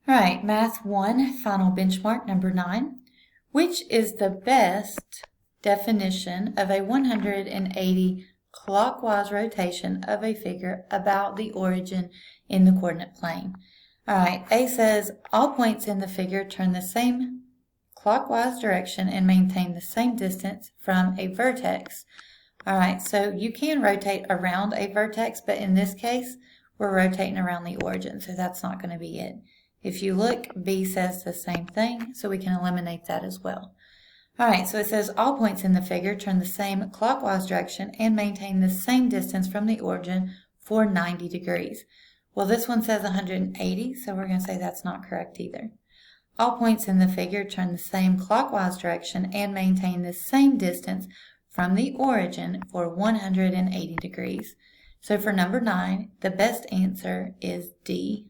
All right, Math 1, final benchmark number 9. Which is the best definition of a 180 clockwise rotation of a figure about the origin in the coordinate plane? All right, A says all points in the figure turn the same clockwise direction and maintain the same distance from a vertex. All right, so you can rotate around a vertex, but in this case, we're rotating around the origin, so that's not going to be it. If you look, B says the same thing, so we can eliminate that as well. All right, so it says all points in the figure turn the same clockwise direction and maintain the same distance from the origin for 90 degrees. Well, this one says 180, so we're going to say that's not correct either. All points in the figure turn the same clockwise direction and maintain the same distance from the origin for 180 degrees. So for number 9, the best answer is D.